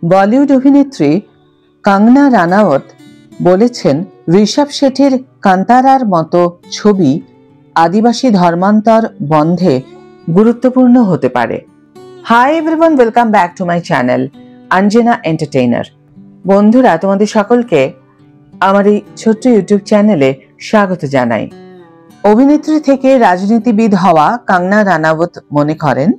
বলিউড অভিনেত্রী কঙ্গনা রানাওয়াত বলেছেন ঋষভ শেঠির কান্তারার মতো ছবি আদিবাসী ধর্মান্তর বন্ধে গুরুত্বপূর্ণ হতে পারে। Hi everyone, welcome back to my channel Anjana entertainer. বন্ধুরা, তোমাদের সকলকে আমার এই ছোট্ট ইউটিউব চ্যানেলে স্বাগত জানাই। অভিনেত্রী থেকে রাজনীতিবিদ হওয়া কঙ্গনা রানাওয়াত মনে করেন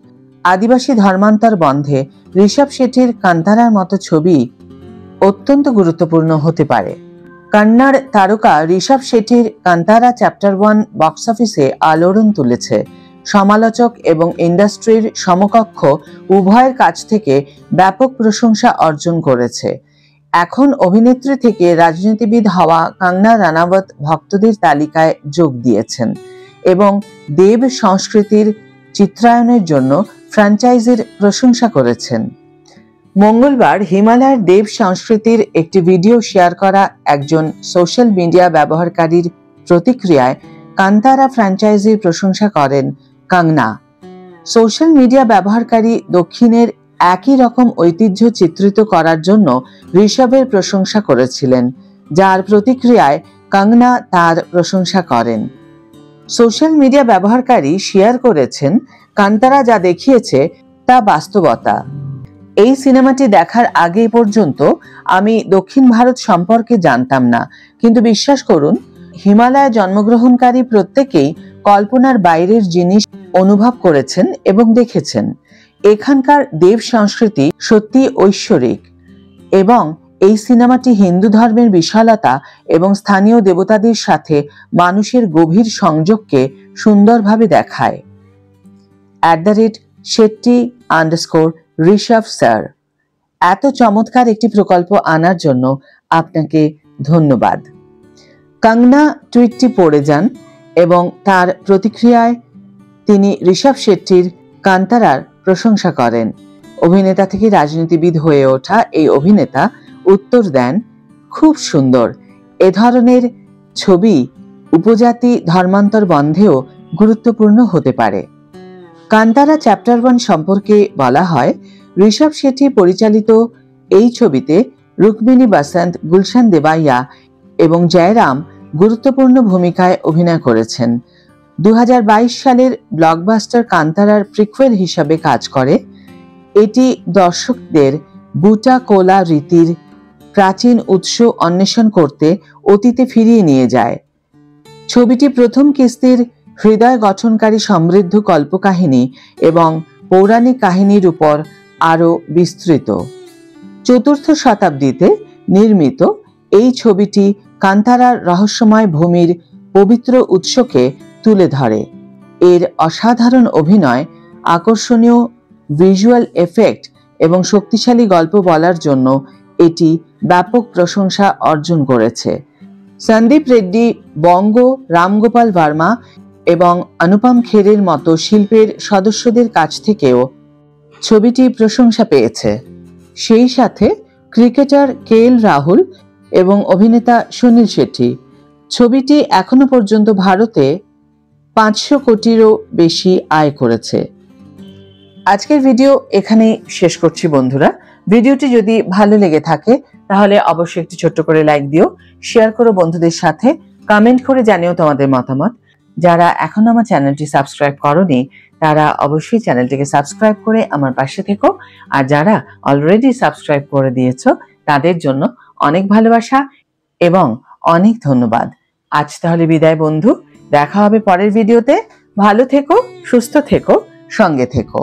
আদিবাসী ধর্মান্তর বন্ধে ঋষভ শেঠির কান্তারার মতো ছবি অত্যন্ত গুরুত্বপূর্ণ হতে পারে। কন্নড় তারকা ঋষভ শেঠির কান্তারা চ্যাপ্টার 1 বক্স অফিসে আলোড়ন তুলেছে। সমালোচক এবং ইন্ডাস্ট্রির সমকক্ষ উভয়ের কাছ থেকে ব্যাপক প্রশংসা অর্জন করেছে। এখন অভিনেত্রী থেকে রাজনীতিবিদ হওয়া কঙ্গনা রানাওয়াত ভক্তদের তালিকায় যোগ দিয়েছেন এবং দেব সংস্কৃতির চিত্রায়নের জন্য ফ্র্যাঞ্চাইজির প্রশংসা করেছেন। মঙ্গলবার হিমালয়ের দেব সংস্কৃতির একটি ভিডিও শেয়ার করা একজন সোশ্যাল মিডিয়া ব্যবহারকারীর প্রতিক্রিয়ায় কান্তারা ফ্র্যাঞ্চাইজির প্রশংসা করেন কঙ্গনা। সোশ্যাল মিডিয়া ব্যবহারকারী দক্ষিণের একই রকম ঐতিহ্য চিত্রিত করার জন্য ঋষভের প্রশংসা করেছিলেন, যার প্রতিক্রিয়ায় কঙ্গনা তার প্রশংসা করেন। সোশ্যাল মিডিয়া ব্যবহারকারী শেয়ার করেছেন, কান্তারা যা দেখিয়েছে তা বাস্তবতা। এই সিনেমাটি দেখার আগে পর্যন্ত আমি দক্ষিণ ভারত সম্পর্কে জানতাম না, কিন্তু বিশ্বাস করুন, হিমালয়ে জন্মগ্রহণকারী প্রত্যেকেই কল্পনার বাইরের জিনিস অনুভব করেছেন এবং দেখেছেন। এখানকার দেব সংস্কৃতি সত্যি ঐশ্বরিক এবং এই সিনেমাটি হিন্দু ধর্মের বিশালতা এবং স্থানীয় দেবতাদের সাথে মানুষের গভীর সংযোগকে সুন্দরভাবে দেখায়। @Shetty_ঋষভ স্যার, এত চমৎকার একটি প্রকল্প আনার জন্য আপনাকে ধন্যবাদ। কঙ্গনা টুইটটি পড়ে যান এবং তার প্রতিক্রিয়ায় তিনি ঋষভ শেট্টির কান্তারার প্রশংসা করেন। অভিনেতা থেকে রাজনীতিবিদ হয়ে ওঠা এই অভিনেতা উত্তর দেন, খুব সুন্দর। এ ধরনের ছবি উপজাতি ধর্মান্তর বন্ধেও গুরুত্বপূর্ণ হতে পারে। কান্তারা চ্যাপ্টার 1 সম্পর্কে বলা হয়, ঋষভ শেঠি পরিচালিত এই ছবিতে রুক্মিণী বসন্ত, গুলশান দেবাইয়া এবং জয়রাম গুরুত্বপূর্ণ ভূমিকায় অভিনয় করেছেন। 2022 সালের ব্লকবাস্টার কান্তারার প্রিকুয়েল হিসাবে কাজ করে। এটি দর্শকদের বুটা কোলা রীতির প্রাচীন উৎস অন্বেষণ করতে অতীতে ফিরিয়ে নিয়ে যায়। ছবিটি প্রথম কিস্তির হৃদয় গঠনকারী সমৃদ্ধ কল্পকাহিনী এবং পৌরাণিক কাহিনীর উপর আরও বিস্তৃত। 4th শতাব্দীতে নির্মিত এই ছবিটি কান্তারার রহস্যময় ভূমির পবিত্র উৎসকে তুলে ধরে। এর অসাধারণ অভিনয়, আকর্ষণীয় ভিজুয়াল এফেক্ট এবং শক্তিশালী গল্প বলার জন্য এটি ব্যাপক প্রশংসা অর্জন করেছে। সন্দীপ রেড্ডি, বঙ্গ, রামগোপাল ভার্মা এবং অনুপম খেরের মতো শিল্পের সদস্যদের কাছ থেকেও ছবিটি প্রশংসা পেয়েছে। সেই সাথে ক্রিকেটার KL রাহুল এবং অভিনেতা সুনীল শেট্টি। ছবিটি এখনো পর্যন্ত ভারতে 500 কোটিরও বেশি আয় করেছে। আজকের ভিডিও এখানেই শেষ করছি বন্ধুরা। ভিডিওটি যদি ভালো লেগে থাকে তাহলে অবশ্যই একটি ছোট্ট করে লাইক দিও, শেয়ার করো বন্ধুদের সাথে, কমেন্ট করে জানিও তোমাদের মতামত। যারা এখনো আমার চ্যানেলটি সাবস্ক্রাইব করোনি তারা অবশ্যই চ্যানেলটিকে সাবস্ক্রাইব করে আমার পাশে থেকো, আর যারা অলরেডি সাবস্ক্রাইব করে দিয়েছো তাদের জন্য অনেক ভালোবাসা এবং অনেক ধন্যবাদ। আজ তাহলে বিদায় বন্ধু, দেখা হবে পরের ভিডিওতে। ভালো থেকো, সুস্থ থেকো, সঙ্গে থেকো।